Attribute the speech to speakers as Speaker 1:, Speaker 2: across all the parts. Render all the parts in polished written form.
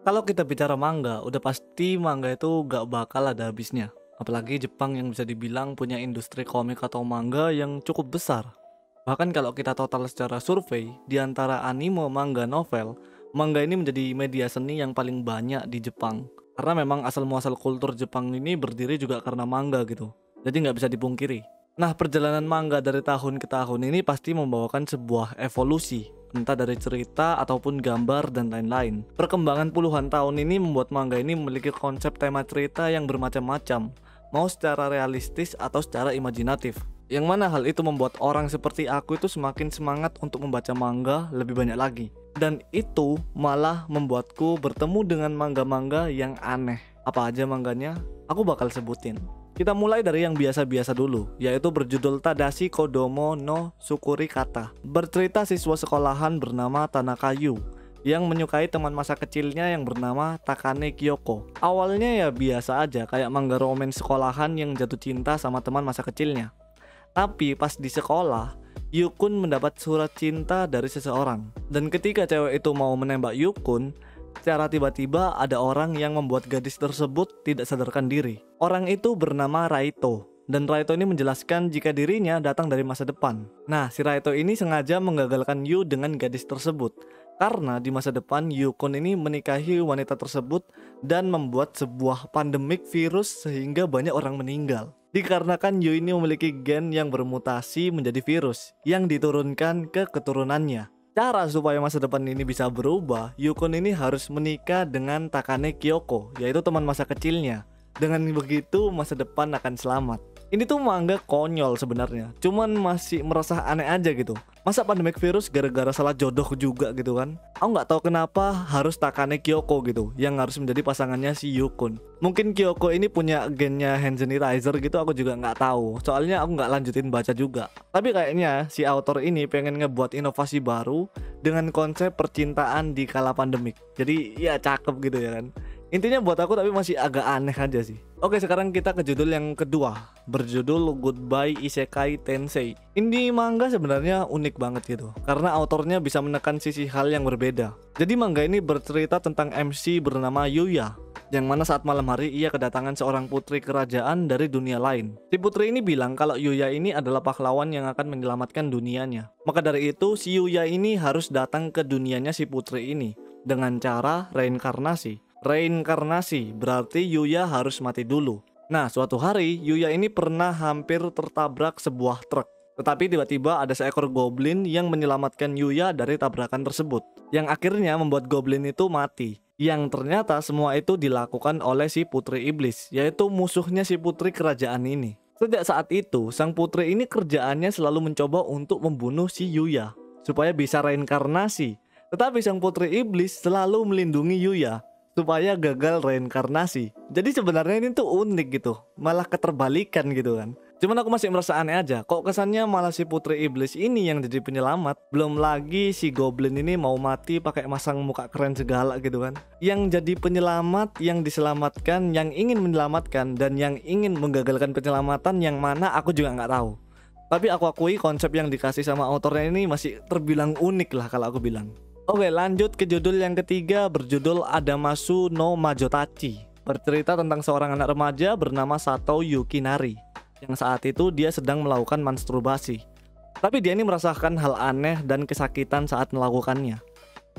Speaker 1: Kalau kita bicara manga, udah pasti manga itu gak bakal ada habisnya. Apalagi Jepang yang bisa dibilang punya industri komik atau manga yang cukup besar. Bahkan kalau kita total secara survei, di antara anime, manga, novel, manga ini menjadi media seni yang paling banyak di Jepang. Karena memang asal muasal kultur Jepang ini berdiri juga karena manga gitu. Jadi nggak bisa dipungkiri. Nah, perjalanan manga dari tahun ke tahun ini pasti membawakan sebuah evolusi, entah dari cerita ataupun gambar dan lain-lain. Perkembangan puluhan tahun ini membuat manga ini memiliki konsep tema cerita yang bermacam-macam, mau secara realistis atau secara imajinatif. Yang mana hal itu membuat orang seperti aku itu semakin semangat untuk membaca manga lebih banyak lagi. Dan itu malah membuatku bertemu dengan manga-manga yang aneh. Apa aja mangganya? Aku bakal sebutin. Kita mulai dari yang biasa-biasa dulu, yaitu berjudul Tadashi Kodomo no Sukuri Kata. Bercerita siswa sekolahan bernama Tanaka Yu yang menyukai teman masa kecilnya yang bernama Takane Kyoko. Awalnya ya biasa aja, kayak manga romance sekolahan yang jatuh cinta sama teman masa kecilnya. Tapi pas di sekolah, Yukun mendapat surat cinta dari seseorang. Dan ketika cewek itu mau menembak Yukun, secara tiba-tiba ada orang yang membuat gadis tersebut tidak sadarkan diri. Orang itu bernama Raito. Dan Raito ini menjelaskan jika dirinya datang dari masa depan. Nah, si Raito ini sengaja menggagalkan Yu dengan gadis tersebut. Karena di masa depan Yukun ini menikahi wanita tersebut dan membuat sebuah pandemik virus sehingga banyak orang meninggal. Dikarenakan Yu ini memiliki gen yang bermutasi menjadi virus yang diturunkan ke keturunannya. Cara supaya masa depan ini bisa berubah, Yukun ini harus menikah dengan Takane Kyoko, yaitu teman masa kecilnya. Dengan begitu masa depan akan selamat. Ini tuh manga konyol sebenarnya, cuman masih merasa aneh aja gitu. Masa pandemic virus gara-gara salah jodoh juga gitu kan? Aku nggak tahu kenapa harus Takane Kyoko gitu, yang harus menjadi pasangannya si Yukun. Mungkin Kyoko ini punya gennya hand sanitizer gitu, aku juga nggak tahu. Soalnya aku nggak lanjutin baca juga. Tapi kayaknya si author ini pengen ngebuat inovasi baru dengan konsep percintaan di kala pandemik. Jadi ya cakep gitu ya kan. Intinya buat aku tapi masih agak aneh aja sih. Oke, sekarang kita ke judul yang kedua, berjudul Goodbye Isekai Tensei. Ini manga sebenarnya unik banget gitu, karena autornya bisa menekan sisi hal yang berbeda. Jadi manga ini bercerita tentang MC bernama Yuya, yang mana saat malam hari ia kedatangan seorang putri kerajaan dari dunia lain. Si putri ini bilang kalau Yuya ini adalah pahlawan yang akan menyelamatkan dunianya. Maka dari itu si Yuya ini harus datang ke dunianya si putri ini dengan cara reinkarnasi. Reinkarnasi berarti Yuya harus mati dulu. Nah, suatu hari Yuya ini pernah hampir tertabrak sebuah truk. Tetapi tiba-tiba ada seekor goblin yang menyelamatkan Yuya dari tabrakan tersebut, yang akhirnya membuat goblin itu mati. Yang ternyata semua itu dilakukan oleh si putri iblis, yaitu musuhnya si putri kerajaan ini. Sejak saat itu, sang putri ini kerjaannya selalu mencoba untuk membunuh si Yuya supaya bisa reinkarnasi. Tetapi sang putri iblis selalu melindungi Yuya supaya gagal reinkarnasi. Jadi sebenarnya ini tuh unik gitu, malah keterbalikan gitu kan. Cuman aku masih merasa aneh aja, kok kesannya malah si putri iblis ini yang jadi penyelamat. Belum lagi si goblin ini mau mati pakai masang muka keren segala gitu kan. Yang jadi penyelamat, yang diselamatkan, yang ingin menyelamatkan, dan yang ingin menggagalkan penyelamatan yang mana aku juga nggak tahu. Tapi aku akui konsep yang dikasih sama autornya ini masih terbilang unik lah kalau aku bilang. Oke, lanjut ke judul yang ketiga, berjudul Adamasu no Majotachi. Bercerita tentang seorang anak remaja bernama Sato Yukinari, yang saat itu dia sedang melakukan masturbasi. Tapi dia ini merasakan hal aneh dan kesakitan saat melakukannya.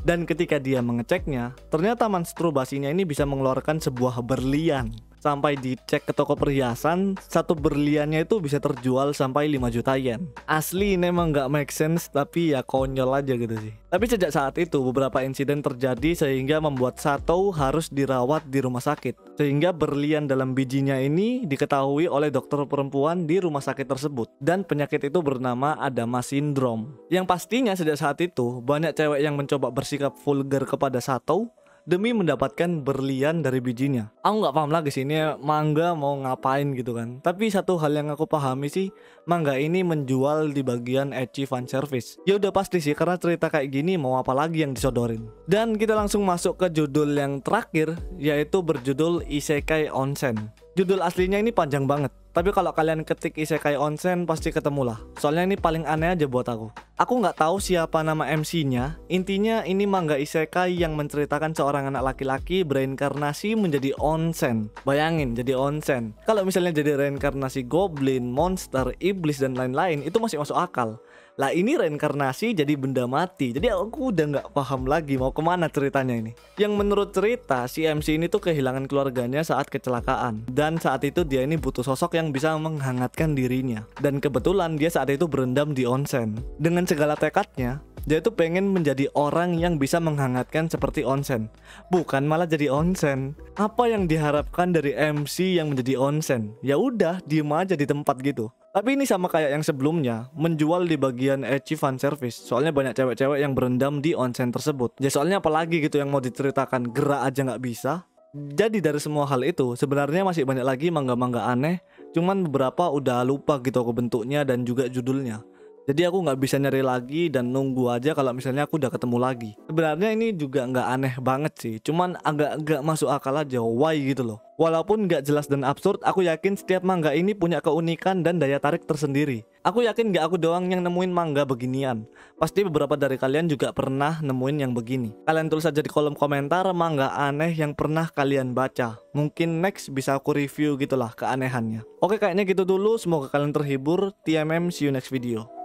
Speaker 1: Dan ketika dia mengeceknya, ternyata masturbasinya ini bisa mengeluarkan sebuah berlian. Sampai dicek ke toko perhiasan, satu berliannya itu bisa terjual sampai 5 juta yen. Asli ini emang gak make sense, tapi ya konyol aja gitu sih. Tapi sejak saat itu beberapa insiden terjadi sehingga membuat Sato harus dirawat di rumah sakit. Sehingga berlian dalam bijinya ini diketahui oleh dokter perempuan di rumah sakit tersebut. Dan penyakit itu bernama Adama Syndrome. Yang pastinya sejak saat itu banyak cewek yang mencoba bersikap vulgar kepada Sato demi mendapatkan berlian dari bijinya. Aku nggak paham lagi sih ini manga mau ngapain gitu kan. Tapi satu hal yang aku pahami sih, manga ini menjual di bagian ecchi fan service. Ya udah pasti sih, karena cerita kayak gini mau apa lagi yang disodorin. Dan kita langsung masuk ke judul yang terakhir, yaitu berjudul Isekai Onsen. Judul aslinya ini panjang banget, Tapi kalau kalian ketik isekai onsen pasti ketemu lah. Soalnya ini paling aneh aja buat aku. Aku nggak tahu siapa nama MC-nya. Intinya ini manga isekai yang menceritakan seorang anak laki-laki bereinkarnasi menjadi onsen. Bayangin jadi onsen. Kalau misalnya jadi reinkarnasi goblin, monster, iblis dan lain-lain itu masih masuk akal. Lah ini reinkarnasi jadi benda mati. Jadi aku udah nggak paham lagi mau kemana ceritanya ini. Yang menurut cerita si MC ini tuh kehilangan keluarganya saat kecelakaan. Dan saat itu dia ini butuh sosok yang bisa menghangatkan dirinya. Dan kebetulan dia saat itu berendam di onsen. Dengan segala tekadnya, dia tuh pengen menjadi orang yang bisa menghangatkan seperti onsen. Bukan malah jadi onsen. Apa yang diharapkan dari MC yang menjadi onsen? Ya udah, diem aja di tempat gitu. Tapi ini sama kayak yang sebelumnya, menjual di bagian ecchi fan service. Soalnya banyak cewek-cewek yang berendam di onsen tersebut. Ya soalnya apalagi gitu yang mau diceritakan, gerak aja nggak bisa. Jadi dari semua hal itu, sebenarnya masih banyak lagi manga-manga aneh. Cuman beberapa udah lupa gitu aku bentuknya dan juga judulnya. Jadi aku nggak bisa nyari lagi dan nunggu aja kalau misalnya aku udah ketemu lagi. Sebenarnya ini juga nggak aneh banget sih, cuman agak masuk akal aja, why gitu loh. Walaupun nggak jelas dan absurd, aku yakin setiap manga ini punya keunikan dan daya tarik tersendiri. Aku yakin nggak aku doang yang nemuin manga beginian. Pasti beberapa dari kalian juga pernah nemuin yang begini. Kalian tulis aja di kolom komentar manga aneh yang pernah kalian baca. Mungkin next bisa aku review gitulah keanehannya. Oke, kayaknya gitu dulu. Semoga kalian terhibur. TMM, see you next video.